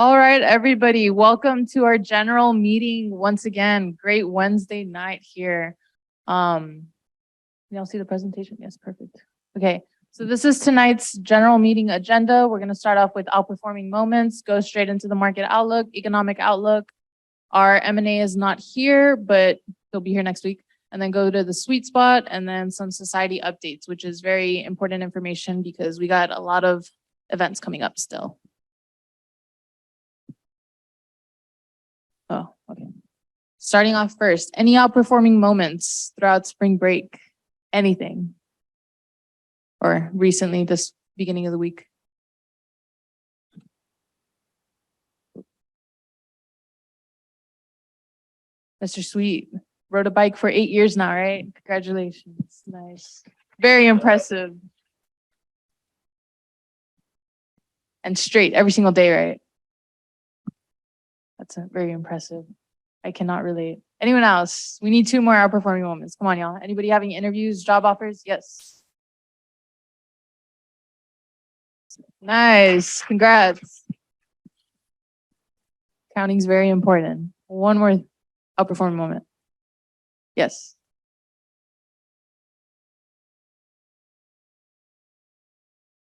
All right, everybody, welcome to our general meeting once again. Great Wednesday night here. Y'all see the presentation? Yes, perfect. Okay, so this is tonight's general meeting agenda. We're going to start off with outperforming moments, go straight into the market outlook, economic outlook. Our M&A is not here, but they'll be here next week. And then go to the sweet spot and then some society updates, which is very important information because we got a lot of events coming up still. Oh, okay. Starting off first, any outperforming moments throughout spring break? Anything? Or recently, this beginning of the week? Mr. Sweet rode a bike for 8 years now, right? Congratulations. Nice. Very impressive. And straight every single day, right? That's very impressive. I cannot relate. Anyone else? We need 2 more outperforming moments. Come on, y'all. Anybody having interviews, job offers? Yes. Nice. Congrats. Counting's very important. 1 more outperforming moment. Yes.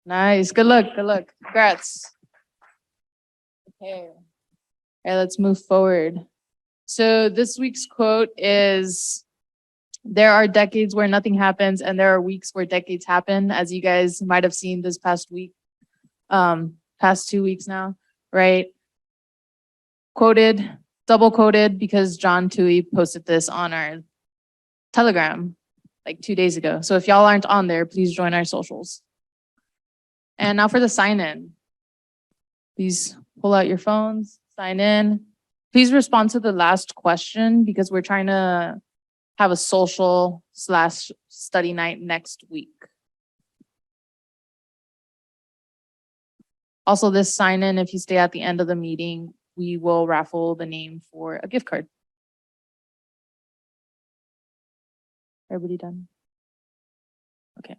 Nice. Good luck. Good luck. Congrats. Okay. All right, let's move forward. So this week's quote is, there are decades where nothing happens and there are weeks where decades happen, as you guys might have seen this past week, past 2 weeks now, right? Quoted, double quoted because John Tui posted this on our Telegram like 2 days ago. So if y'all aren't on there, please join our socials. And now for the sign in. Please pull out your phones, sign in. Please respond to the last question because we're trying to have a social/study night next week. Also, this sign in, if you stay at the end of the meeting, we will raffle the name for a gift card. Everybody done? Okay.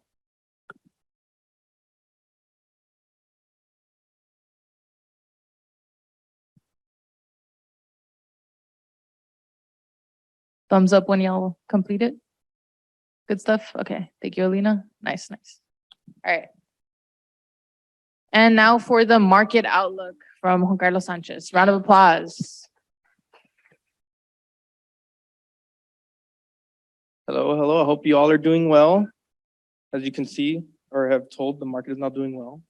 Thumbs up when y'all complete it. Good stuff? Okay. Thank you, Alina. Nice, nice. All right. And now for the market outlook from Juan Carlos Sanchez. Round of applause. Hello, hello. I hope you all are doing well. As you can see or have told, the market is not doing well.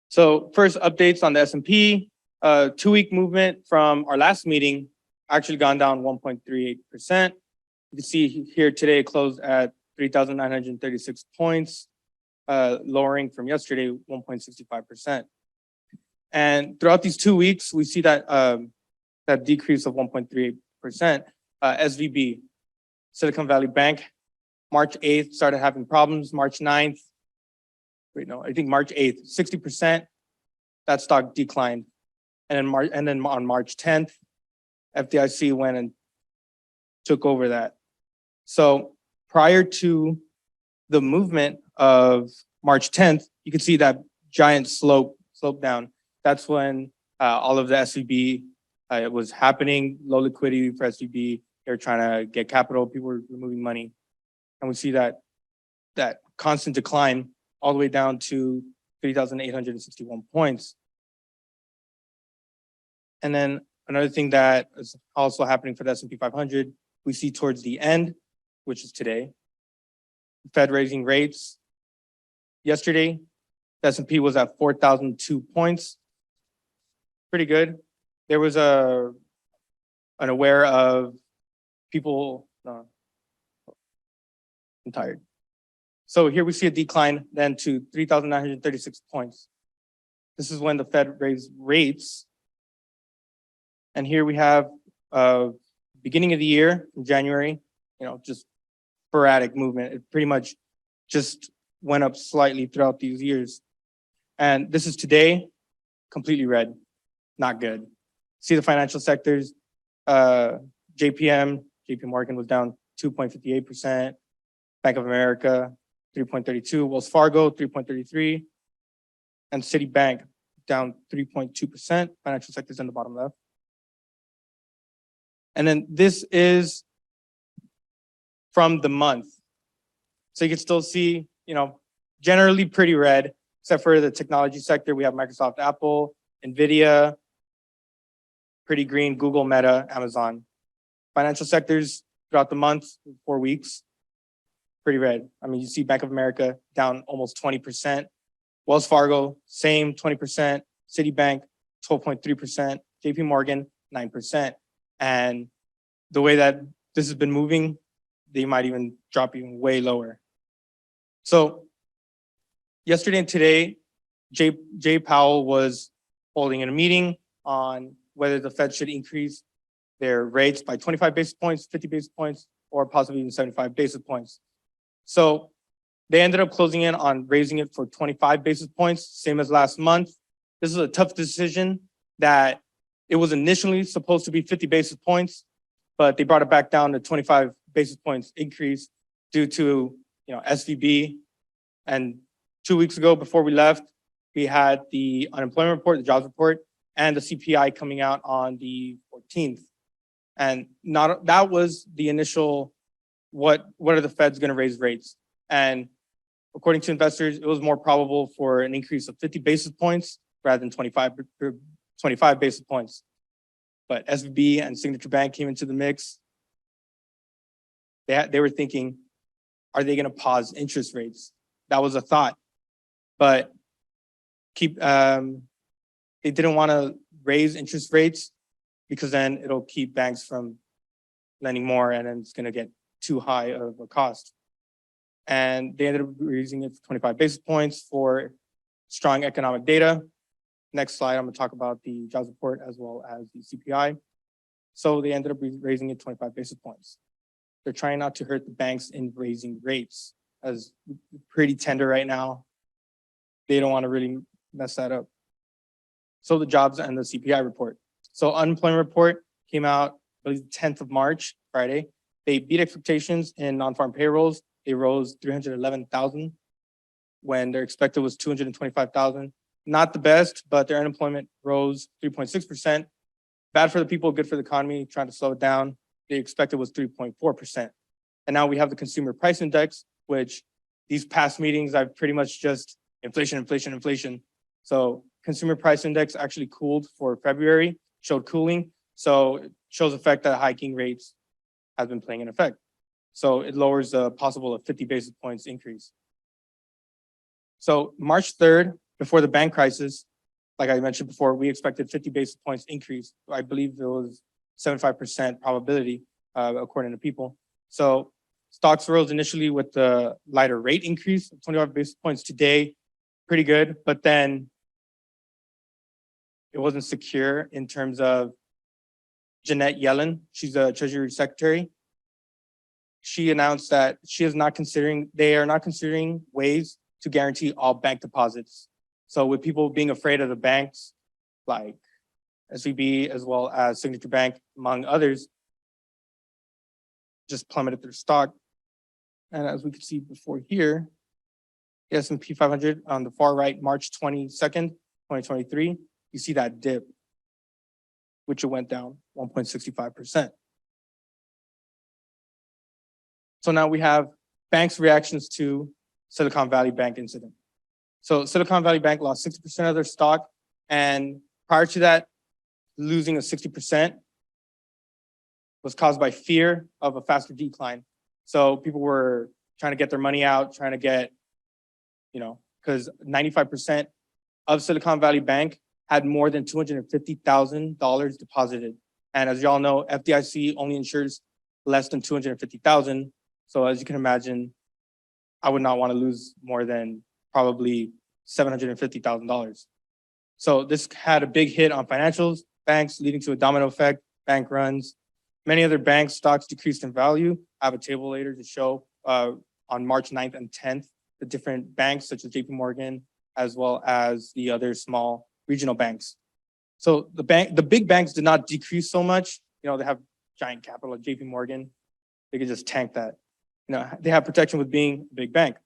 So first updates on the S&P. 2-week movement from our last meeting actually gone down 1.38%. You can see here today it closed at 3,936 points, lowering from yesterday 1.65%. And throughout these 2 weeks, we see that that decrease of 1.38%. SVB, Silicon Valley Bank, March 8th started having problems. March 9th, I think March 8th, 60%, that stock declined. And then on March 10th, FDIC went and took over that. So prior to the movement of March 10th, you can see that giant slope down. That's when all of the SVB was happening, low liquidity for SVB. They were trying to get capital, people were removing money. And we see that constant decline all the way down to 3,861 points. And then another thing that is also happening for the S&P 500, we see towards the end, which is today, Fed raising rates. Yesterday, the S&P was at 4,002 points. Pretty good. There was unaware of people. I'm tired. So here we see a decline then to 3,936 points. This is when the Fed raised rates. And here we have beginning of the year, in January, just sporadic movement. It pretty much just went up slightly throughout these years. And this is today, completely red, not good. See the financial sectors, JP Morgan was down 2.58%, Bank of America, 3.32, Wells Fargo, 3.33, and Citibank, down 3.2%. Financial sector's in the bottom left. And then this is from the month. So you can still see, generally pretty red, except for the technology sector. We have Microsoft, Apple, NVIDIA, pretty green, Google, Meta, Amazon. Financial sectors throughout the month, 4 weeks, pretty red. I mean, you see Bank of America down almost 20%. Wells Fargo, same 20%. Citibank, 12.3%. JP Morgan, 9%. And the way that this has been moving, they might even drop even way lower. So yesterday and today, Jay Powell was holding a meeting on whether the Fed should increase their rates by 25 basis points, 50 basis points, or possibly even 75 basis points. So they ended up closing in on raising it for 25 basis points, same as last month. This is a tough decision that it was initially supposed to be 50 basis points, but they brought it back down to 25 basis points increase due to SVB. And 2 weeks ago, before we left, we had the unemployment report, the jobs report, and the CPI coming out on the 14th. And that was the initial, what are the Feds going to raise rates? And according to investors, it was more probable for an increase of 50 basis points rather than 25 basis points. But SVB and Signature Bank came into the mix. They were thinking, are they going to pause interest rates? That was a thought, but they didn't want to raise interest rates because then it'll keep banks from lending more, and then it's going to get too high of a cost. And they ended up raising it to 25 basis points for strong economic data. Next slide, I'm going to talk about the jobs report as well as the CPI. So they ended up raising it 25 basis points. They're trying not to hurt the banks in raising rates, as pretty tender right now. They don't want to really mess that up. So the jobs and the CPI report. So unemployment report came out, I believe, the 10th of March, Friday. They beat expectations in non-farm payrolls. They rose 311,000 when their expected was 225,000. Not the best, but their unemployment rose 3.6%. Bad for the people, good for the economy, trying to slow it down. They expected was 3.4%. And now we have the consumer price index, which these past meetings, I've pretty much just inflation. So consumer price index actually cooled for February, showed cooling. So it shows the effect that hiking rates has been playing in effect. So it lowers the possible of 50 basis points increase. So March 3rd, before the bank crisis, like I mentioned before, we expected 50 basis points increase. I believe there was 75% probability, according to people. So stocks rose initially with the lighter rate increase of 25 basis points today, pretty good, but then it wasn't secure in terms of Janet Yellen. She's a Treasury Secretary. She announced that they are not considering ways to guarantee all bank deposits. So with people being afraid of the banks, like SVB as well as Signature Bank, among others, just plummeted their stock. And as we can see before here, the S&P 500 on the far right, March 22nd, 2023, you see that dip, which it went down 1.65%. So now we have banks' reactions to Silicon Valley Bank incident. So Silicon Valley Bank lost 60% of their stock, and prior to that, losing of 60% was caused by fear of a faster decline. So people were trying to get their money out, trying to get, because 95% of Silicon Valley Bank had more than $250,000 deposited. And as y'all know, FDIC only insures less than $250,000. So as you can imagine, I would not want to lose more than probably $750,000. So this had a big hit on financials, banks, leading to a domino effect, bank runs. Many other bank stocks decreased in value. I have a table later to show on March 9th and 10th, the different banks such as JP Morgan, as well as the other small regional banks. So the big banks did not decrease so much. They have giant capital like JP Morgan. They could just tank that. They have protection with being a big bank.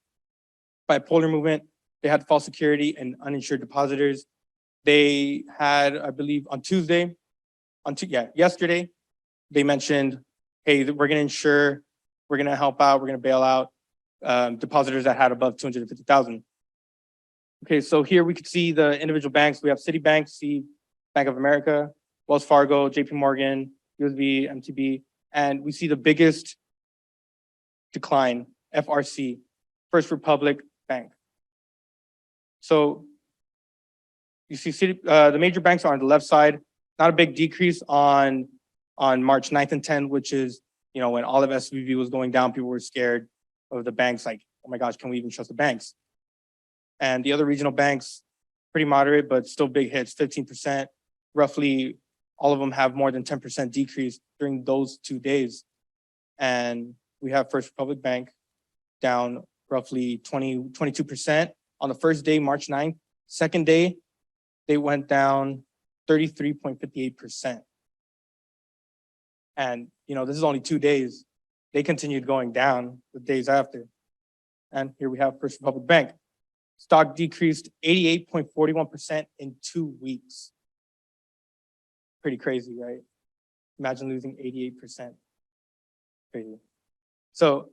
Bipolar movement, they had false security and uninsured depositors. They had, I believe, on Tuesday, yesterday, they mentioned, hey, we're going to insure, we're going to help out, we're going to bail out depositors that had above 250,000. Okay, so here we could see the individual banks. We have Citibank, Bank of America, Wells Fargo, JP Morgan, USB, MTB, and we see the biggest decline, FRC, First Republic Bank. So you see the major banks are on the left side, not a big decrease on March 9th and 10th, which is, when all of SVB was going down, people were scared of the banks, like, oh my gosh, can we even trust the banks? And the other regional banks, pretty moderate, but still big hits, 15%. Roughly, all of them have more than 10% decrease during those 2 days. And we have First Republic Bank down roughly 22% on the first day, March 9th. Second day, they went down 33.58%. And, this is only 2 days. They continued going down the days after. And here we have First Republic Bank. Stock decreased 88.41% in 2 weeks. Pretty crazy, right? Imagine losing 88%. Crazy. So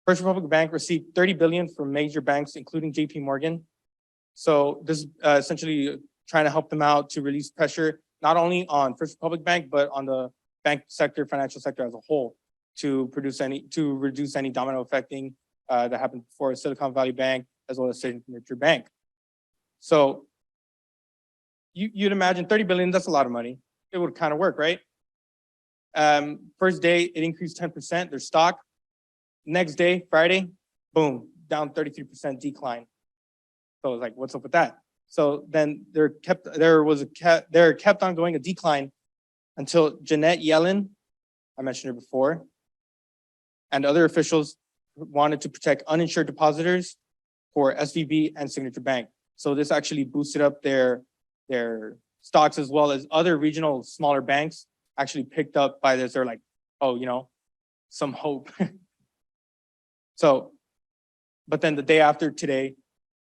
First Republic Bank received $30 billion from major banks, including JP Morgan. So this is essentially trying to help them out to release pressure, not only on First Republic Bank, but on the bank sector, financial sector as a whole, to reduce any domino affecting that happened before Silicon Valley Bank, as well as Signature Bank. So you'd imagine 30 billion, that's a lot of money. It would kind of work, right? First day, it increased 10%, their stock. Next day, Friday, boom, down 33% decline. So I was like, what's up with that? So then there kept on going a decline until Janet Yellen, I mentioned her before, and other officials wanted to protect uninsured depositors for SVB and Signature Bank. So this actually boosted up their stocks, as well as other regional smaller banks actually picked up by this. They're like, oh, some hope. So, but then the day after today,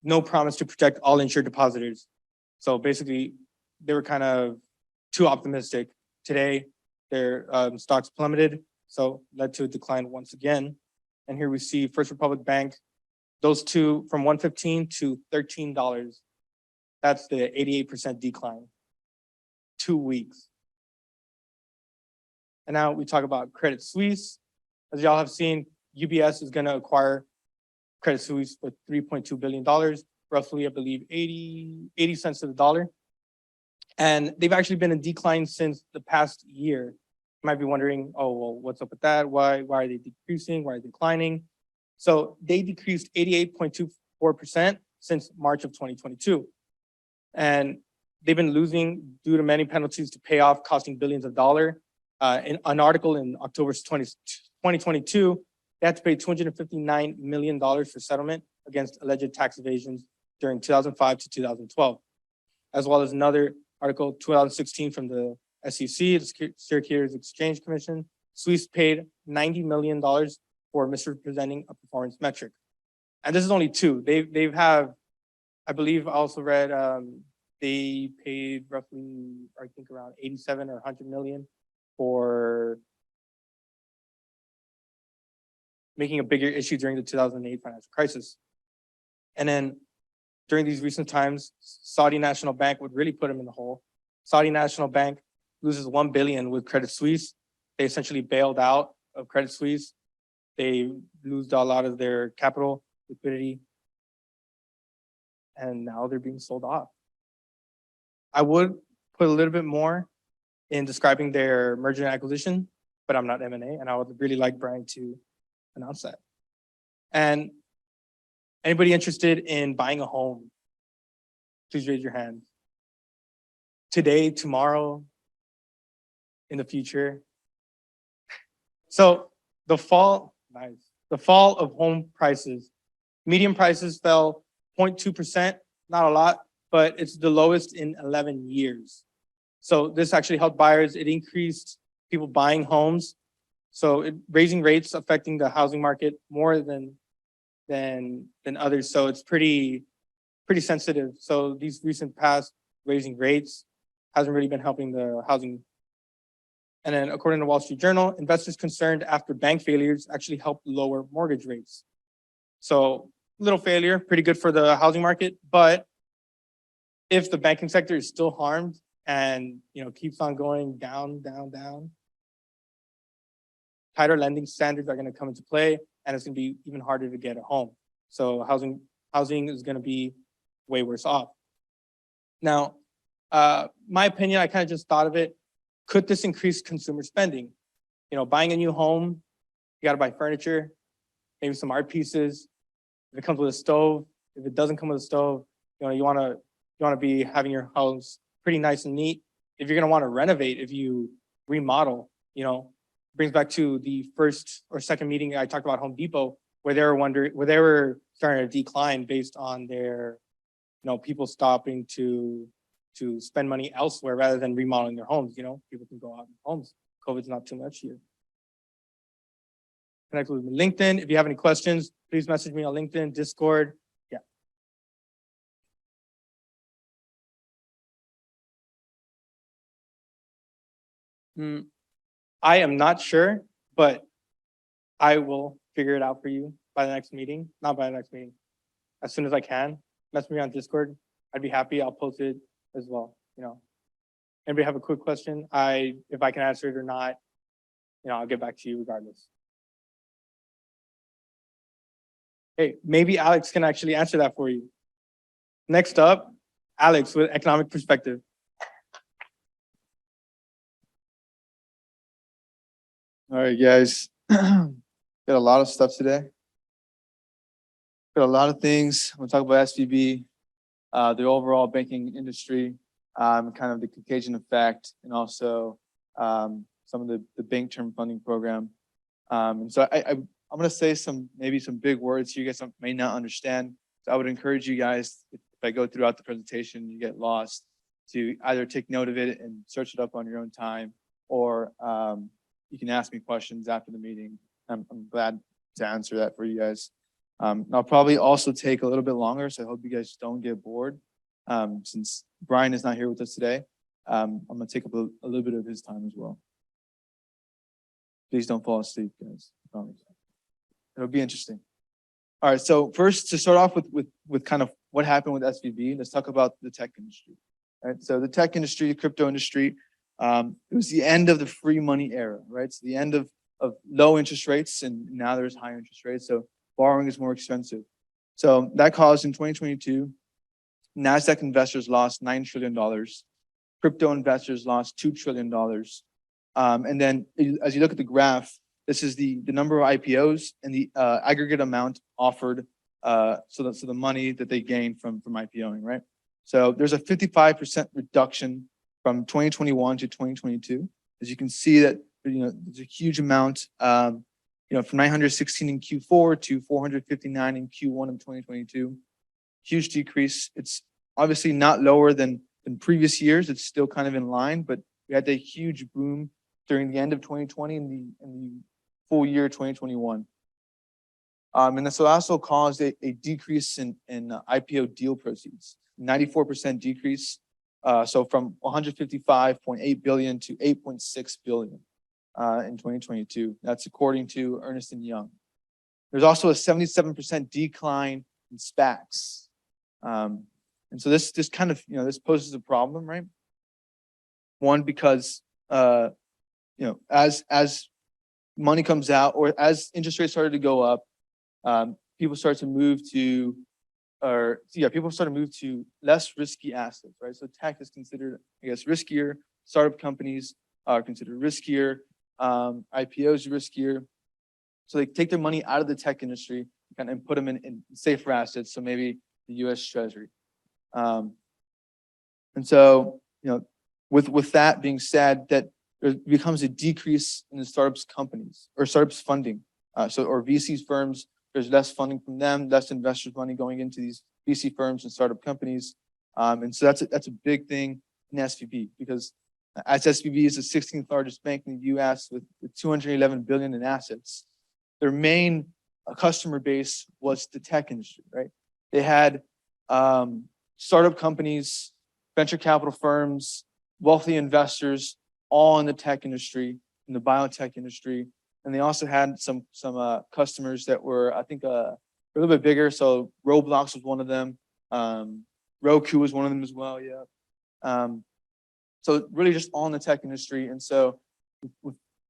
no promise to protect all insured depositors. So basically, they were kind of too optimistic. Today, their stocks plummeted, so led to a decline once again. And here we see First Republic Bank, those two from $115 to $13. That's the 88% decline. 2 weeks. And now we talk about Credit Suisse. As y'all have seen, UBS is going to acquire Credit Suisse for $3.2 billion, roughly, I believe, 80 cents to the dollar. And they've actually been in decline since the past year. You might be wondering, oh, well, what's up with that? Why are they decreasing? Why are they declining? So they decreased 88.24% since March of 2022. And they've been losing due to many penalties to pay off, costing billions of dollars. In an article in October 2022, they had to pay $259 million for settlement against alleged tax evasions during 2005 to 2012, as well as another article, 2016, from the SEC, the Securities Exchange Commission. Suisse paid $90 million for misrepresenting a performance metric. And this is only two. They've have, I believe I also read, they paid roughly, I think around 87 or 100 million for making a bigger issue during the 2008 financial crisis. And then during these recent times, Saudi National Bank would really put them in the hole. Saudi National Bank loses 1 billion with Credit Suisse. They essentially bailed out of Credit Suisse. They lose a lot of their capital, liquidity, and now they're being sold off. I would put a little bit more in describing their merger and acquisition, but I'm not M&A, and I would really like Brian to announce that. And anybody interested in buying a home, please raise your hand. Today, tomorrow, in the future. So the fall of home prices, median prices fell 0.2%, not a lot, but it's the lowest in 11 years. So this actually helped buyers. It increased people buying homes. So raising rates affecting the housing market more than others. So it's pretty sensitive. So these recent past raising rates hasn't really been helping the housing. And then according to Wall Street Journal, investors concerned after bank failures actually helped lower mortgage rates. So little failure, pretty good for the housing market, but if the banking sector is still harmed and keeps on going down, tighter lending standards are going to come into play, and it's going to be even harder to get a home. So housing is going to be way worse off. Now, my opinion, I kind of just thought of it. Could this increase consumer spending? Buying a new home, you got to buy furniture, maybe some art pieces. If it comes with a stove, if it doesn't come with a stove, you want to be having your house pretty nice and neat. If you're going to want to renovate, if you remodel, brings back to the first or second meeting I talked about Home Depot, where they were starting to decline based on their, people stopping to spend money elsewhere rather than remodeling their homes. People can go out in homes. COVID's not too much here. Connect with me on LinkedIn. If you have any questions, please message me on LinkedIn, Discord. Yeah. I am not sure, but I will figure it out for you by the next meeting. Not by the next meeting. As soon as I can. Message me on Discord. I'd be happy. I'll post it as well. Anybody have a quick question? If I can answer it or not, I'll get back to you regardless. Hey, maybe Alex can actually answer that for you. Next up, Alex with economic perspective. All right, guys. Got a lot of stuff today. Got a lot of things. I'm gonna talk about SVB, the overall banking industry, kind of the Caucasian effect, and also some of the bank term funding program. And so I'm gonna say maybe some big words you guys may not understand. So I would encourage you guys, if I go throughout the presentation, you get lost, to either take note of it and search it up on your own time, or you can ask me questions after the meeting. I'm glad to answer that for you guys. I'll probably also take a little bit longer, so I hope you guys don't get bored. Since Brian is not here with us today, I'm gonna take up a little bit of his time as well. Please don't fall asleep, guys. I promise. It'll be interesting. All right, so first, to start off with kind of what happened with SVB, let's talk about the tech industry. All right, so the tech industry, the crypto industry, it was the end of the free money era, right? So the end of low interest rates, and now there's high interest rates, so borrowing is more expensive. So that caused in 2022, NASDAQ investors lost $9 trillion. Crypto investors lost $2 trillion. And then as you look at the graph, this is the number of IPOs and the aggregate amount offered, so the money that they gained from IPOing, right? So there's a 55% reduction from 2021 to 2022. As you can see that, there's a huge amount, from 916 in Q4 to 459 in Q1 of 2022. Huge decrease. It's obviously not lower than previous years. It's still kind of in line, but we had a huge boom during the end of 2020 and the full year 2021. And this also caused a decrease in IPO deal proceeds, 94% decrease. So from 155.8 billion to 8.6 billion in 2022. That's according to Ernst & Young. There's also a 77% decline in SPACs. And so this kind of, this poses a problem, right? One, because, as money comes out, or as interest rates started to go up, people start to move to less risky assets, right? So tech is considered, riskier. Startup companies are considered riskier. IPOs are riskier. So they take their money out of the tech industry and put them in safer assets. So maybe the U.S. Treasury. And so, with that being said, that there becomes a decrease in the startups companies or startups funding. Or VC firms, there's less funding from them, less investors' money going into these VC firms and startup companies. And so that's a big thing in SVB, because as SVB is the 16th largest bank in the US with 211 billion in assets, their main customer base was the tech industry, right? They had startup companies, venture capital firms, wealthy investors, all in the tech industry, in the biotech industry. And they also had some customers that were, I think, a little bit bigger. So Roblox was one of them. Roku was one of them as well. Yeah. So really just all in the tech industry. And so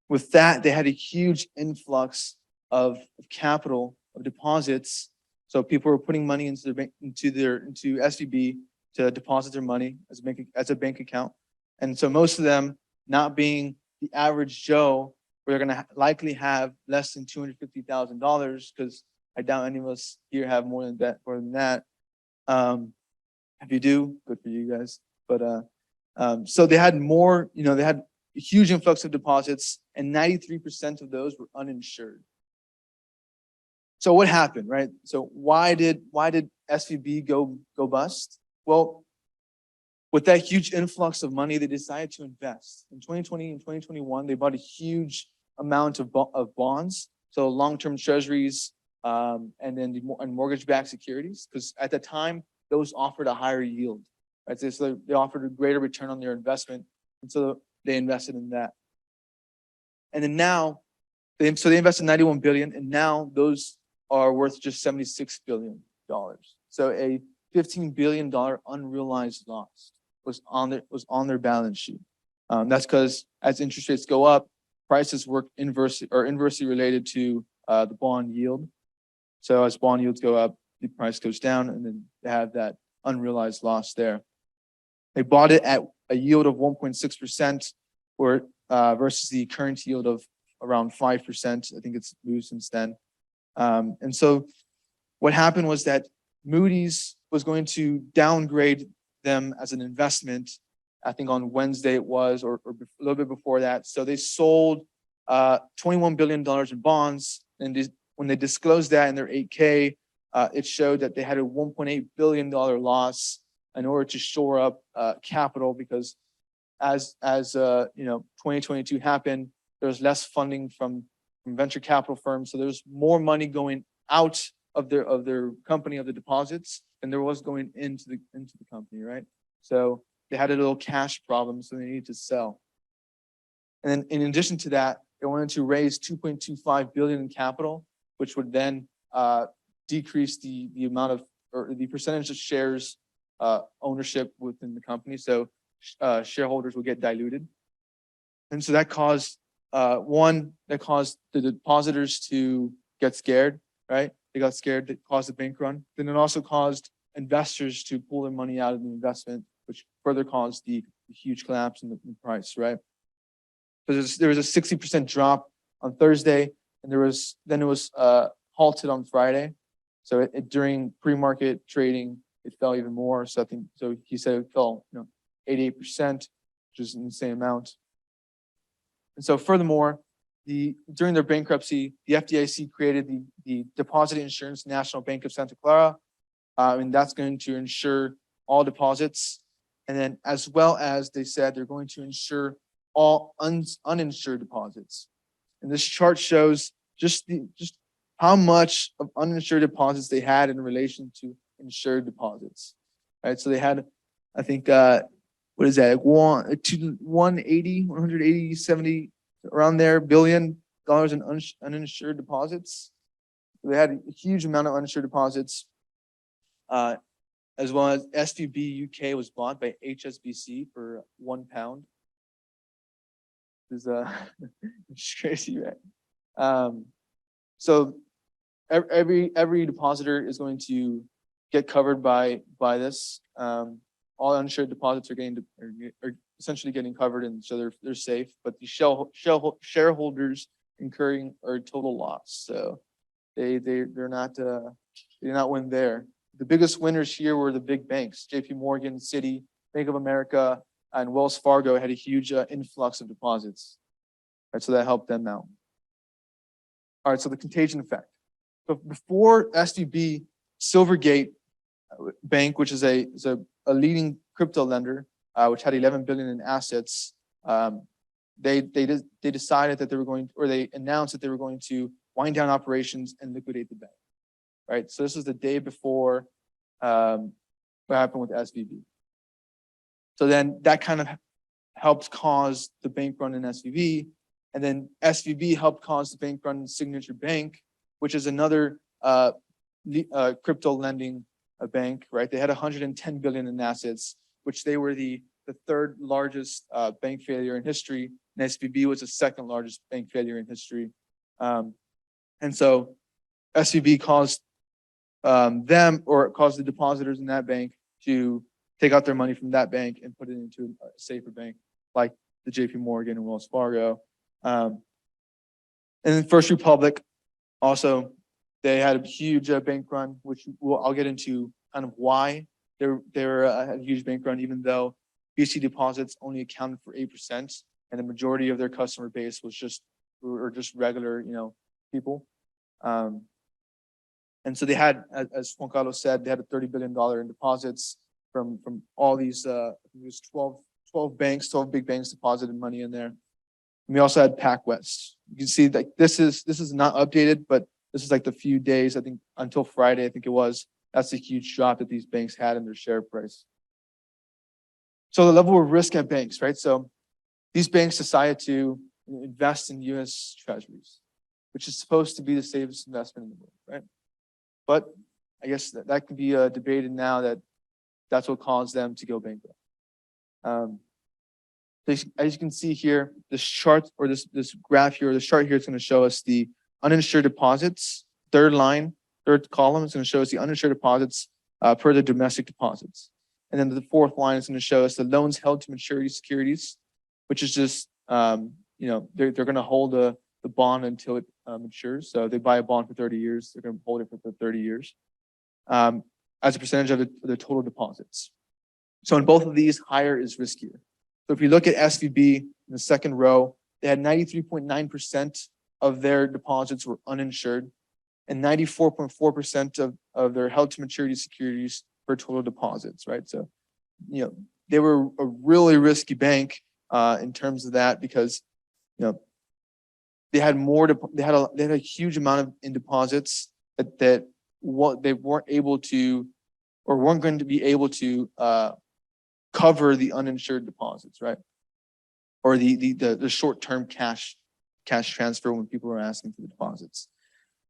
with that, they had a huge influx of capital, of deposits. So people were putting money into SVB to deposit their money as a bank account. And so most of them, not being the average Joe, we're going to likely have less than $250,000, because I doubt any of us here have more than that. If you do, good for you guys. But so they had more, they had a huge influx of deposits, and 93% of those were uninsured. So what happened, right? So why did SVB go bust? Well, with that huge influx of money, they decided to invest. In 2020 and 2021, they bought a huge amount of bonds, so long-term treasuries, and then mortgage-backed securities, because at the time, those offered a higher yield, right? So they offered a greater return on their investment, and so they invested in that. And then now, they invested $91 billion, and now those are worth just $76 billion. So a $15 billion unrealized loss was on their balance sheet. That's because as interest rates go up, prices work inversely related to the bond yield. So as bond yields go up, the price goes down, and then they have that unrealized loss there. They bought it at a yield of 1.6%, versus the current yield of around 5%. I think it's moved since then. And so what happened was that Moody's was going to downgrade them as an investment, I think on Wednesday it was, or a little bit before that. So they sold $21 billion in bonds. And when they disclosed that in their 8K, it showed that they had a $1.8 billion loss in order to shore up capital, because as 2022 happened, there was less funding from venture capital firms. So there's more money going out of their company, of the deposits, than there was going into the company, right? So they had a little cash problem, so they needed to sell. And then in addition to that, they wanted to raise $2.25 billion in capital, which would then decrease the amount of, or the percentage of shares ownership within the company. So shareholders will get diluted. And so that caused the depositors to get scared, right? They got scared, that caused a bank run. Then it also caused investors to pull their money out of the investment, which further caused the huge collapse in the price, right? So there was a 60% drop on Thursday, and it was halted on Friday. So during pre-market trading, it fell even more. So he said it fell 88%, which is an insane amount. And so furthermore, during their bankruptcy, the FDIC created the Deposit Insurance National Bank of Santa Clara, and that's going to insure all deposits. And then, as well as they said, they're going to insure all uninsured deposits. And this chart shows just how much of uninsured deposits they had in relation to insured deposits, right? So they had, I think, what is that? 170 around there, $billion in uninsured deposits. They had a huge amount of uninsured deposits, as well as SVB UK was bought by HSBC for £1. This is it's crazy, right? So every depositor is going to get covered by this. All uninsured deposits are essentially getting covered, and so they're safe. But the shareholders incurring a total loss. So they did not win there. The biggest winners here were the big banks: J.P. Morgan, Citi, Bank of America, and Wells Fargo had a huge influx of deposits. Right, so that helped them out. All right, so the contagion effect. So before SVB, Silvergate Bank, which is a leading crypto lender, which had 11 billion in assets, they decided that they were going, or they announced that they were going to wind down operations and liquidate the bank. Right, so this was the day before what happened with SVB. So then that kind of helped cause the bank run in SVB. And then SVB helped cause the bank run in Signature Bank, which is another crypto lending bank, right? They had 110 billion in assets, which they were the third largest bank failure in history. And SVB was the second largest bank failure in history. And so SVB caused caused the depositors in that bank to take out their money from that bank and put it into a safer bank like the JP Morgan and Wells Fargo. And then First Republic also, they had a huge bank run, which I'll get into kind of why they're had a huge bank run, even though BC deposits only accounted for 8%, and the majority of their customer base were just regular, people. And so they had, as Juan Carlos said, they had a $30 billion in deposits from all these, it was 12 banks, 12 big banks deposited money in there. And we also had PacWest. You can see that this is not updated, but this is like the few days, I think until Friday, I think it was. That's a huge drop that these banks had in their share price. So the level of risk at banks, right? So these banks decided to invest in US treasuries, which is supposed to be the safest investment in the world, right? But I guess that could be debated now that that's what caused them to go bankrupt. As you can see here, this chart or this graph here, this chart here is going to show us the uninsured deposits. Third column is going to show us the uninsured deposits per the domestic deposits. And then the fourth line is going to show us the loans held to maturity securities, which is just, they're going to hold the bond until it matures. So they buy a bond for 30 years, they're going to hold it for 30 years as a percentage of the total deposits. So in both of these, higher is riskier. So if you look at SVB in the second row, they had 93.9% of their deposits were uninsured and 94.4% of their held to maturity securities for total deposits, right? So, they were a really risky bank in terms of that because, they had a huge amount in deposits that what they weren't able to or weren't going to be able to cover the uninsured deposits, right? Or the short-term cash transfer when people are asking for the deposits.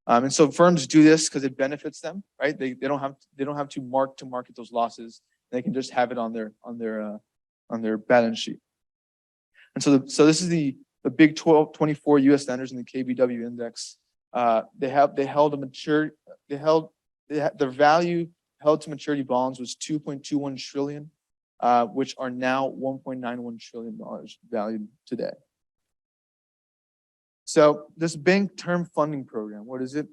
And so firms do this because it benefits them, right? They don't have to market those losses. They can just have it on their balance sheet. And so this is the big 24 U.S. lenders in the KBW index. Their value held to maturity bonds was 2.21 trillion, which are now $1.91 trillion valued today. So this bank term funding program, what is it?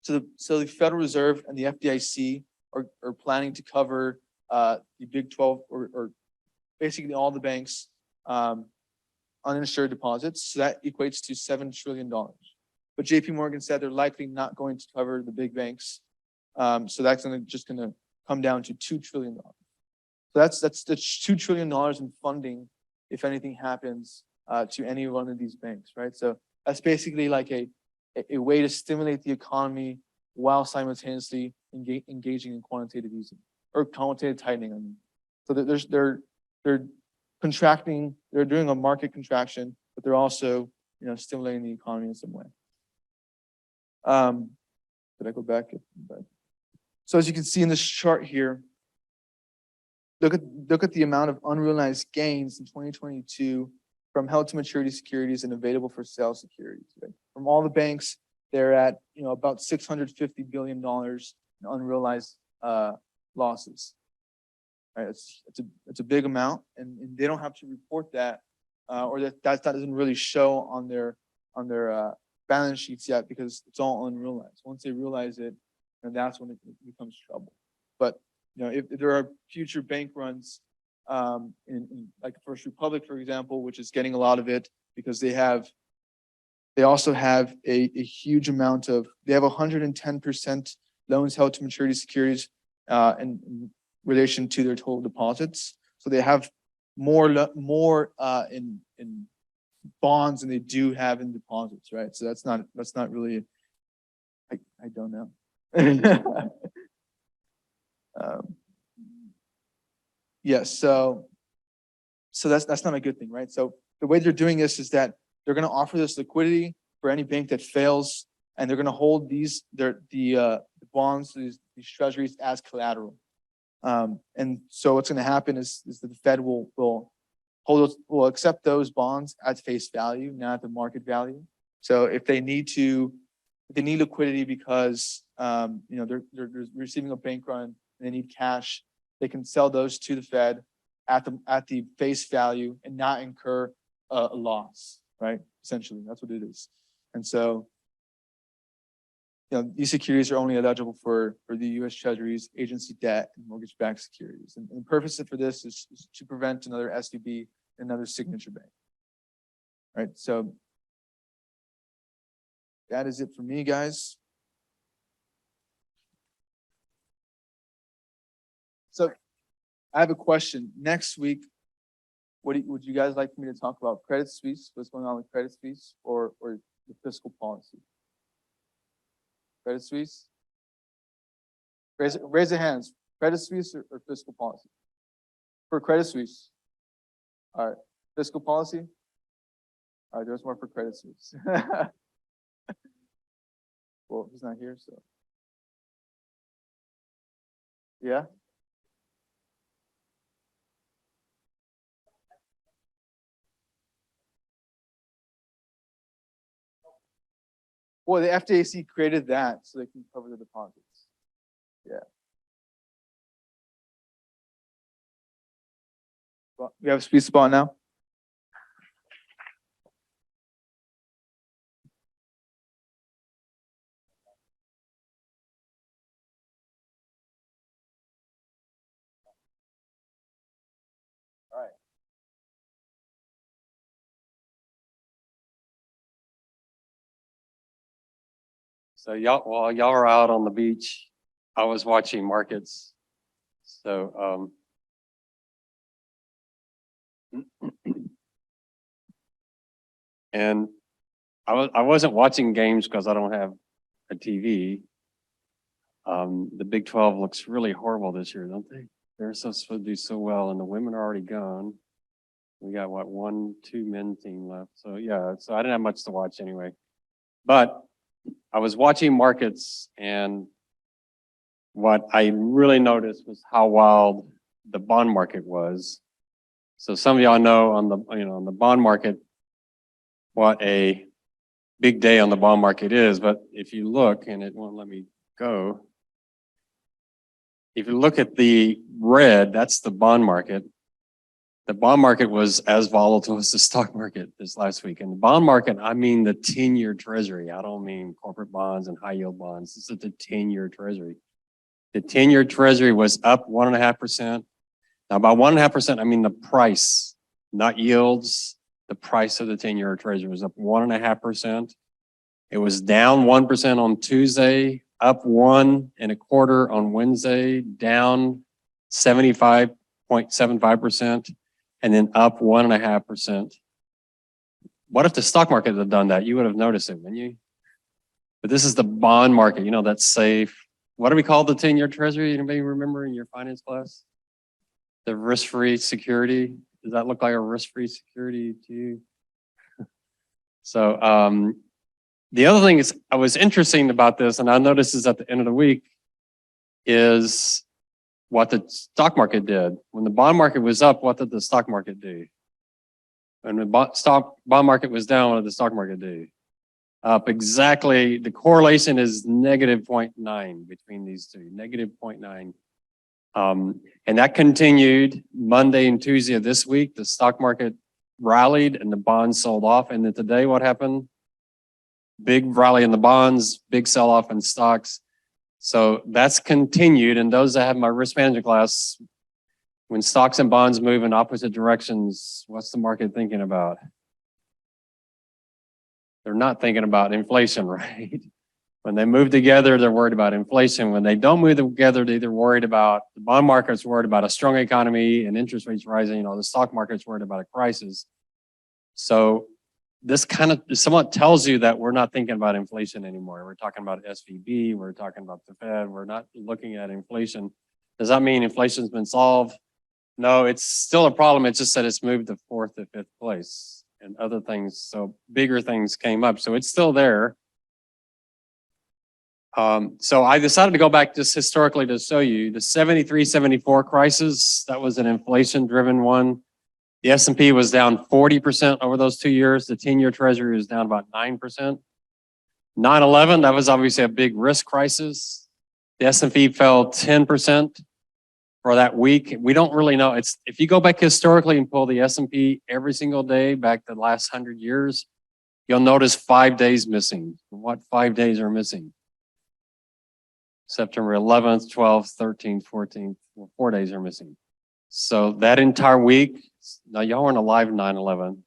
So the Federal Reserve and the FDIC are planning to cover the Big 12 or basically all the banks uninsured deposits. So that equates to $7 trillion. But JP Morgan said they're likely not going to cover the big banks. So that's just going to come down to $2 trillion. So that's $2 trillion in funding if anything happens to any one of these banks, right? So that's basically like a way to stimulate the economy while simultaneously engaging in quantitative easing or quantitative tightening. I mean. So they're contracting, they're doing a market contraction, but they're also stimulating the economy in some way. Did I go back? So as you can see in this chart here, look at the amount of unrealized gains in 2022 from held to maturity securities and available for sale securities. Right? From all the banks, they're at about $650 billion in unrealized losses. Right? It's a big amount, and they don't have to report that, or that doesn't really show on their balance sheets yet because it's all unrealized. Once they realize it, and that's when it becomes trouble. But if there are future bank runs in like First Republic, for example, which is getting a lot of it because they also have a huge amount of, they have 110% loans held to maturity securities in relation to their total deposits. So they have more in bonds than they do have in deposits, right? So that's not really, I don't know. Yes, so So that's not a good thing, right? So the way they're doing this is that they're going to offer this liquidity for any bank that fails, and they're going to hold the bonds, these treasuries as collateral. And so what's going to happen is that the Fed will accept those bonds at face value, not at the market value. So if they need liquidity because they're receiving a bank run and they need cash, they can sell those to the Fed at the face value and not incur a loss, right? Essentially, that's what it is. And so, these securities are only eligible for the U.S. Treasuries, agency debt, and mortgage-backed securities. And the purpose for this is to prevent another SVB, another signature bank. All right, so that is it for me, guys. So I have a question. Next week, would you guys like me to talk about Credit Suisse, what's going on with Credit Suisse, or the fiscal policy? Credit Suisse? Raise your hands. Credit Suisse or fiscal policy? For Credit Suisse. All right. Fiscal policy? All right, there's more for Credit Suisse. Well, he's not here, so. Yeah? Well, the FDIC created that so they can cover the deposits. Yeah. Well, we have a speed spot now. All right. So while y'all are out on the beach, I was watching markets. So, and I wasn't watching games because I don't have a TV. The Big 12 looks really horrible this year, don't they? They're supposed to do so well, and the women are already gone. We got what, 1-2 men team left. So yeah, so I didn't have much to watch anyway. But I was watching markets, and what I really noticed was how wild the bond market was. So some of y'all know on the bond market what a big day on the bond market is, but if you look, and it won't let me go, if you look at the red, that's the bond market. The bond market was as volatile as the stock market this last week. And the bond market, I mean the 10-year treasury. I don't mean corporate bonds and high yield bonds. This is the 10-year treasury. The 10-year treasury was up 1.5%. Now by 1.5%, I mean the price, not yields. The price of the 10-year treasury was up 1.5%. It was down 1% on Tuesday, up 1.25% on Wednesday, down 75.75%, and then up 1.5%. What if the stock market had done that? You would have noticed it, wouldn't you? But this is the bond market, that's safe. What do we call the 10-year treasury? Anybody remember in your finance class? The risk-free security. Does that look like a risk-free security to you? So the other thing is, I was interesting about this, and I noticed this at the end of the week, is what the stock market did. When the bond market was up, what did the stock market do? When the bond market was down, what did the stock market do? Up exactly, the correlation is -0.9 between these two, -0.9. And that continued Monday and Tuesday of this week. The stock market rallied and the bonds sold off. And then today, what happened? Big rally in the bonds, big sell off in stocks. So that's continued. And those that have my risk management class, when stocks and bonds move in opposite directions, what's the market thinking about? They're not thinking about inflation, right? When they move together, they're worried about inflation. When they don't move together, they're either worried about, the bond market's worried about a strong economy and interest rates rising, the stock market's worried about a crisis. So this kind of somewhat tells you that we're not thinking about inflation anymore. We're talking about SVB, we're talking about the Fed, we're not looking at inflation. Does that mean inflation's been solved? No, it's still a problem. It's just that it's moved to 4th to 5th place and other things. So bigger things came up. So it's still there. So I decided to go back just historically to show you the 73, 74 crisis. That was an inflation driven one. The S&P was down 40% over those 2 years. The 10-year treasury was down about 9%. 9/11, that was obviously a big risk crisis. The S&P fell 10% for that week. We don't really know. It's if you go back historically and pull the S&P every single day back the last 100 years, you'll notice 5 days missing. What 5 days are missing? September 11th, 12th, 13th, 14th, 4 days are missing. So that entire week, now y'all weren't alive in 9/11,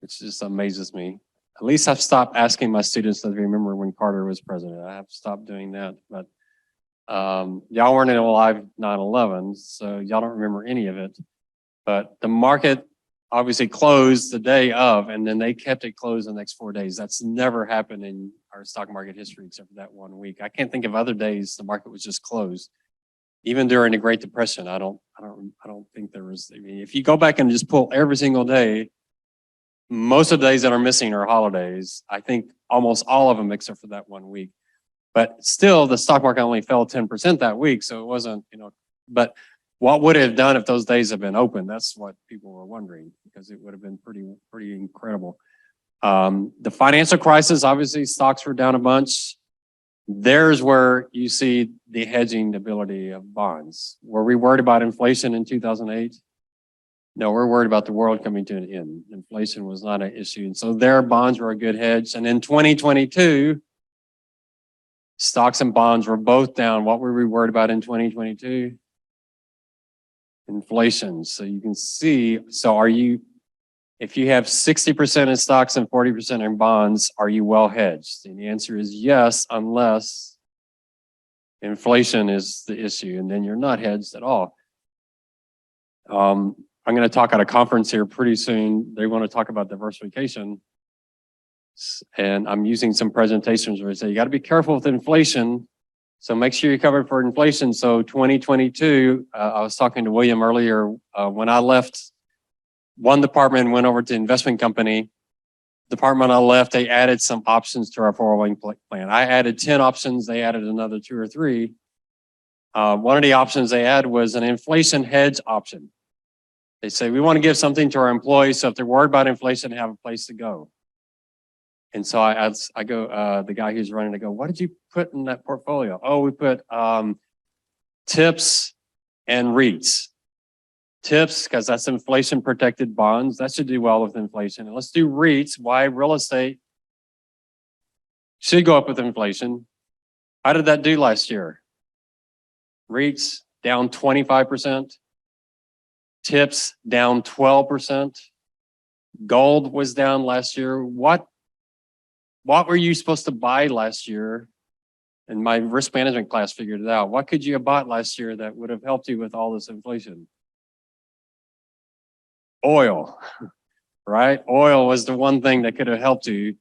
which just amazes me. At least I've stopped asking my students to remember when Carter was president. I have stopped doing that, but y'all weren't alive 9/11, so y'all don't remember any of it. But the market obviously closed the day of, and then they kept it closed the next 4 days. That's never happened in our stock market history except for that 1 week. I can't think of other days the market was just closed. Even during the Great Depression, I don't think there was. I mean, if you go back and just pull every single day, most of the days that are missing are holidays. I think almost all of them except for that 1 week. But still, the stock market only fell 10% that week, so it wasn't, but what would it have done if those days had been open? That's what people were wondering, because it would have been pretty incredible. The financial crisis, obviously, stocks were down a bunch. There's where you see the hedging ability of bonds. Were we worried about inflation in 2008? No, we're worried about the world coming to an end. Inflation was not an issue. And so their bonds were a good hedge. And in 2022, stocks and bonds were both down. What were we worried about in 2022? Inflation. So you can see, if you have 60% in stocks and 40% in bonds, are you well hedged? And the answer is yes, unless inflation is the issue, and then you're not hedged at all. I'm going to talk at a conference here pretty soon. They want to talk about diversification. And I'm using some presentations where they say, you got to be careful with inflation. So make sure you're covered for inflation. So 2022, I was talking to William earlier, when I left one department and went over to investment company, department I left, they added some options to our 401 plan. I added 10 options. They added another 2 or 3. One of the options they added was an inflation hedge option. They say, we want to give something to our employees, so if they're worried about inflation, they have a place to go. And so I go, the guy who's running, I go, what did you put in that portfolio? Oh, we put TIPS and REITs. TIPS, because that's inflation protected bonds. That should do well with inflation. And let's do REITs. Why? Real estate should go up with inflation. How did that do last year? REITs down 25%. TIPS down 12%. Gold was down last year. What were you supposed to buy last year? And my risk management class figured it out. What could you have bought last year that would have helped you with all this inflation? Oil, right? Oil was the one thing that could have helped you.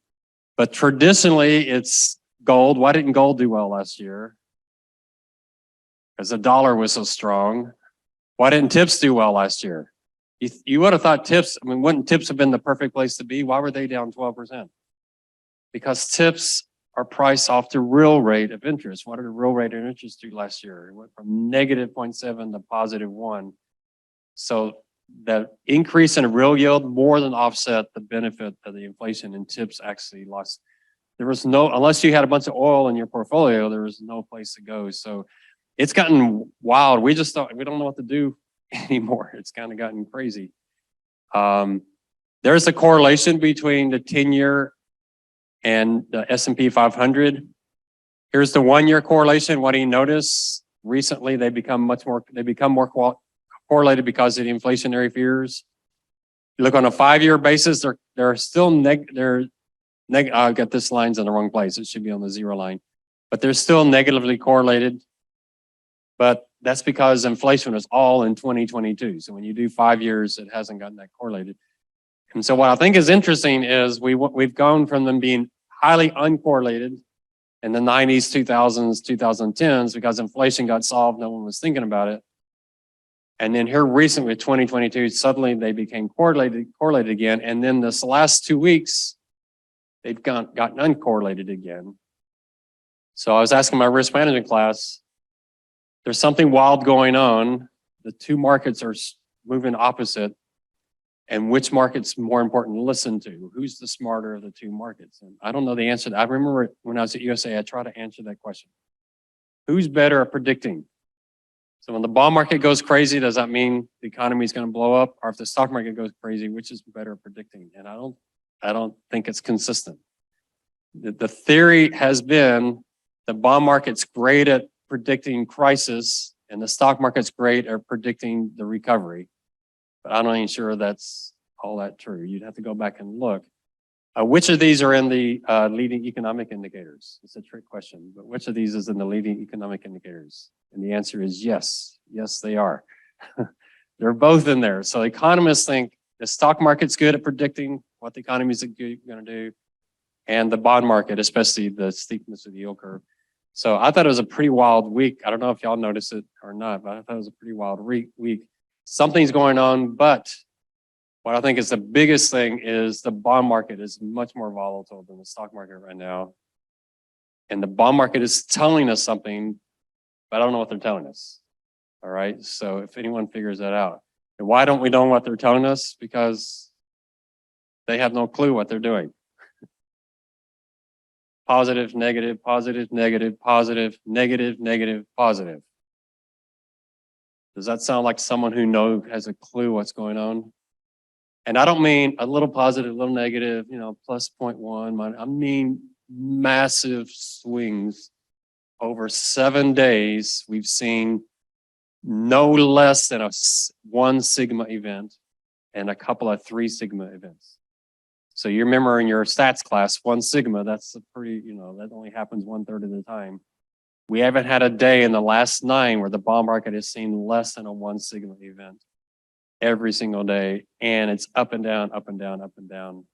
But traditionally, it's gold. Why didn't gold do well last year? Because the dollar was so strong. Why didn't TIPS do well last year? You would have thought TIPS, wouldn't TIPS have been the perfect place to be? Why were they down 12%? Because TIPS are priced off the real rate of interest. What did the real rate of interest do last year? It went from -0.7 to +1. So the increase in real yield more than offset the benefit of the inflation, and TIPS actually lost. There was unless you had a bunch of oil in your portfolio, there was no place to go. So it's gotten wild. We just thought, we don't know what to do anymore. It's kind of gotten crazy. There's a correlation between the 10-year and the S&P 500. Here's the 1-year correlation. What do you notice? Recently, they become more correlated because of the inflationary fears. You look on a 5-year basis, they're still I've got this line's in the wrong place. It should be on the 0 line, but they're still negatively correlated. But that's because inflation was all in 2022. So when you do 5 years, it hasn't gotten that correlated. And so what I think is interesting is we've gone from them being highly uncorrelated in the 90s, 2000s, 2010s, because inflation got solved, no one was thinking about it. And then here recently, 2022, suddenly they became correlated again. And then this last 2 weeks, they've gotten uncorrelated again. So I was asking my risk management class, there's something wild going on. The two markets are moving opposite. And which market's more important to listen to? Who's the smarter of the two markets? And I don't know the answer to that. I remember when I was at USA, I tried to answer that question. Who's better at predicting? So when the bond market goes crazy, does that mean the economy is going to blow up? Or if the stock market goes crazy, which is better at predicting? And I don't think it's consistent. The theory has been the bond market's great at predicting crisis and the stock market's great at predicting the recovery. But I'm not even sure that's all that true. You'd have to go back and look. Which of these are in the leading economic indicators? It's a trick question, but which of these is in the leading economic indicators? And the answer is yes. Yes, they are. They're both in there. So economists think the stock market's good at predicting what the economy is going to do, and the bond market, especially the steepness of the yield curve. So I thought it was a pretty wild week. I don't know if y'all noticed it or not, but I thought it was a pretty wild week. Something's going on, but what I think is the biggest thing is the bond market is much more volatile than the stock market right now. And the bond market is telling us something, but I don't know what they're telling us. All right. So if anyone figures that out. And why don't we know what they're telling us? Because they have no clue what they're doing. Positive, negative, positive, negative, positive, negative, negative, positive. Does that sound like someone who has a clue what's going on? And I don't mean a little positive, a little negative, plus 0.1. I mean massive swings. Over 7 days, we've seen no less than a 1 sigma event and a couple of 3 sigma events. So you remember in your stats class, 1 sigma, that's a pretty, that only happens 1/3 of the time. We haven't had a day in the last 9 where the bond market has seen less than a 1 sigma event every single day. And it's up and down, up and down, up and down.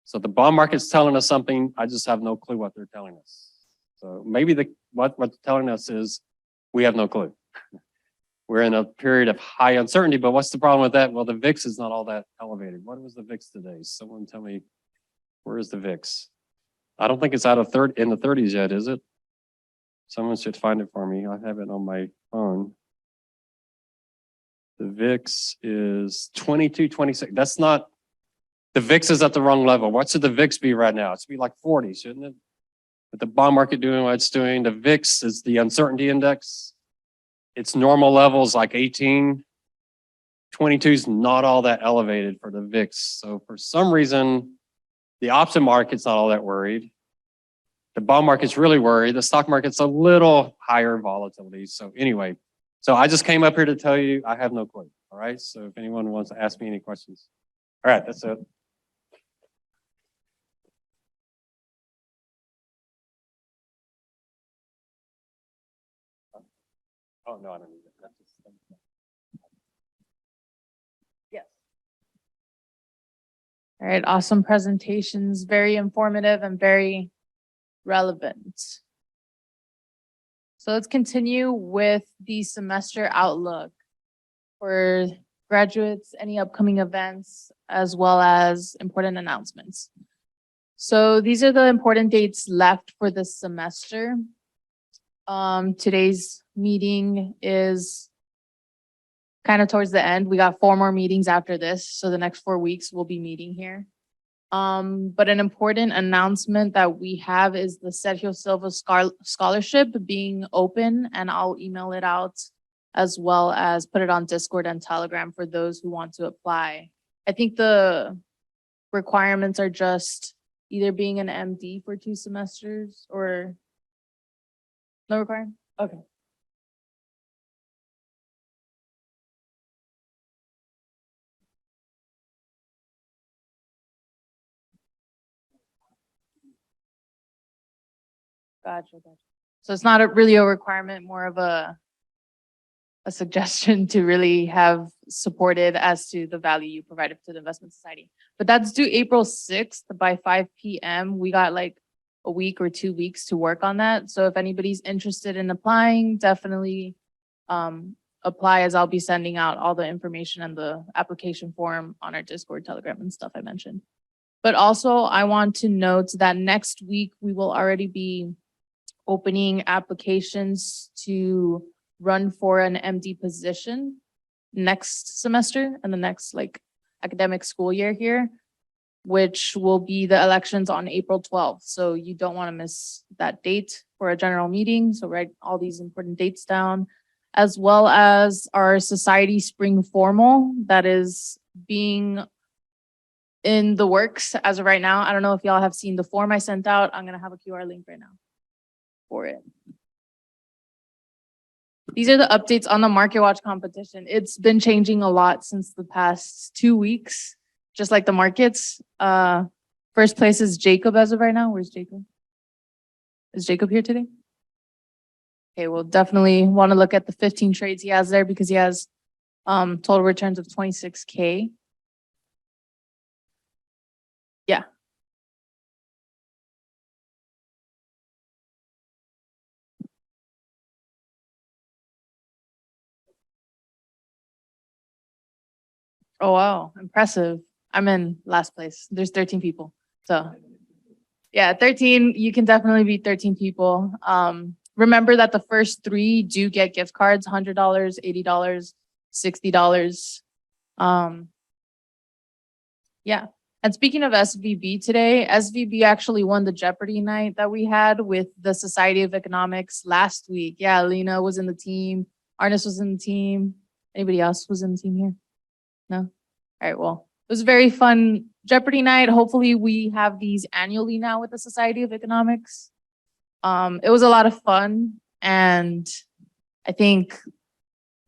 So the bond market's telling us something. I just have no clue what they're telling us. So maybe what they're telling us is we have no clue. We're in a period of high uncertainty, but what's the problem with that? Well, the VIX is not all that elevated. What was the VIX today? Someone tell me, where is the VIX? I don't think it's out of in the 30s yet, is it? Someone should find it for me. I have it on my phone. The VIX is 22, 26. That's not, the VIX is at the wrong level. What should the VIX be right now? It should be like 40, shouldn't it? With the bond market doing what it's doing, the VIX is the uncertainty index. Its normal levels like 18. 22 is not all that elevated for the VIX. So for some reason, the option market's not all that worried. The bond market's really worried. The stock market's a little higher volatility. So anyway, so I just came up here to tell you I have no clue. All right. So if anyone wants to ask me any questions. All right, that's it. Oh, no, I don't need it. Yes. All right, awesome presentations, very informative and very relevant. So let's continue with the semester outlook for graduates, any upcoming events, as well as important announcements. So these are the important dates left for this semester. Today's meeting is kind of towards the end. We got 4 more meetings after this. So the next 4 weeks we'll be meeting here. But an important announcement that we have is the Sergio Silva Scholarship being open, and I'll email it out as well as put it on Discord and Telegram for those who want to apply. I think the requirements are just either being an MD for 2 semesters or no requirement? Okay. Gotcha. So it's not really a requirement, more of a suggestion to really have supported as to the value you provided to the investment society. But that's due April 6th by 5 p.m. We got like a week or 2 weeks to work on that. So if anybody's interested in applying, definitely apply, as I'll be sending out all the information and the application form on our Discord, Telegram, and stuff I mentioned. But also, I want to note that next week we will already be opening applications to run for an MD position next semester and the next academic school year here, which will be the elections on April 12th. So you don't want to miss that date for a general meeting. So write all these important dates down, as well as our society spring formal that is being in the works as of right now. I don't know if y'all have seen the form I sent out. I'm gonna have a QR link right now for it. These are the updates on the Market Watch competition. It's been changing a lot since the past 2 weeks, just like the markets. First place is Jacob as of right now. Where's Jacob? Is Jacob here today? Okay, we'll definitely want to look at the 15 trades he has there because he has total returns of 26K. Yeah. Oh, wow, impressive. I'm in last place. There's 13 people. So yeah, 13, you can definitely beat 13 people. Remember that the first 3 do get gift cards, $100, $80, $60. Yeah. And speaking of SVB today, SVB actually won the Jeopardy night that we had with the Society of Economics last week. Yeah, Lena was in the team. Arnis was in the team. Anybody else was in the team here? No? All right, well, it was a very fun Jeopardy night. Hopefully we have these annually now with the Society of Economics. It was a lot of fun, and I think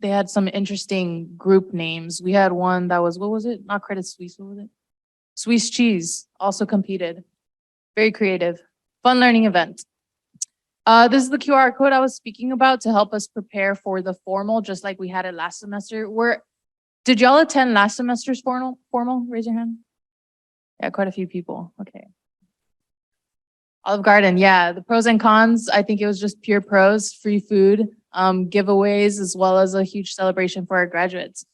they had some interesting group names. We had one that was, what was it? Not Credit Suisse, what was it? Swiss Cheese also competed. Very creative. Fun learning event. This is the QR code I was speaking about to help us prepare for the formal, just like we had it last semester. Did y'all attend last semester's formal? Raise your hand. Yeah, quite a few people. Okay. Olive Garden, yeah. The pros and cons, I think it was just pure pros, free food, giveaways, as well as a huge celebration for our graduates.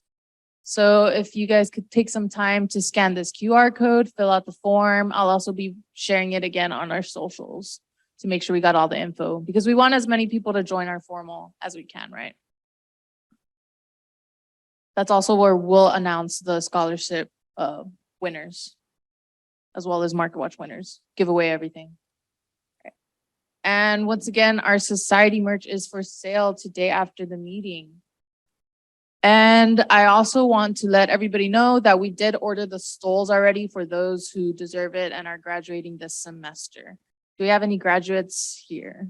So if you guys could take some time to scan this QR code, fill out the form. I'll also be sharing it again on our socials to make sure we got all the info, because we want as many people to join our formal as we can, right? That's also where we'll announce the scholarship winners, as well as Market Watch winners, give away everything. Okay. And once again, our society merch is for sale today after the meeting. And I also want to let everybody know that we did order the stoles already for those who deserve it and are graduating this semester. Do we have any graduates here?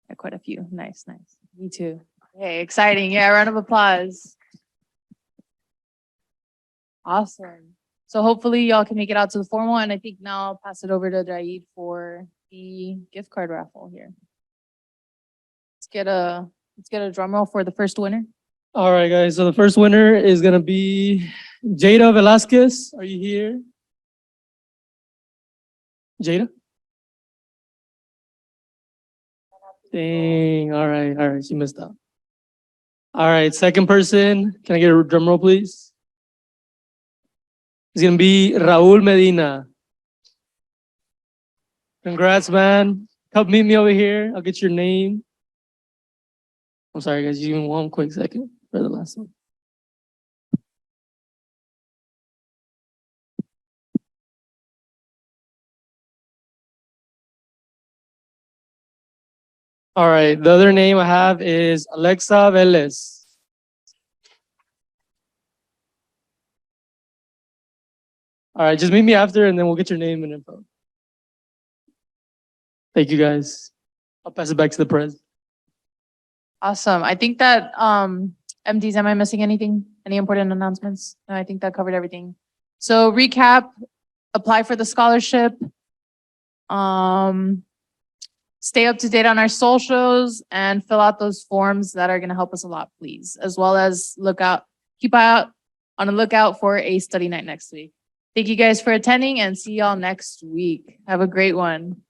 Yeah, quite a few. Nice, nice. Me too. Hey, exciting. Yeah, round of applause. Awesome. So hopefully y'all can make it out to the formal, and I think now I'll pass it over to Daid for the gift card raffle here. Let's get a drum roll for the first winner. All right, guys. So the first winner is gonna be Jada Velasquez. Are you here? Jada? Dang. All right. She missed out. All right. Second person. Can I get a drum roll, please? It's gonna be Raul Medina. Congrats, man. Come meet me over here. I'll get your name. I'm sorry, guys. You give me one quick second for the last one. All right. The other name I have is Alexa Velez. All right. Just meet me after, and then we'll get your name and info. Thank you, guys. I'll pass it back to the pres. Awesome. I think that MDs, am I missing anything? Any important announcements? No, I think that covered everything. So recap, apply for the scholarship. Stay up to date on our socials and fill out those forms that are going to help us a lot, please. As well as keep out on a lookout for a study night next week. Thank you guys for attending, and see y'all next week. Have a great one.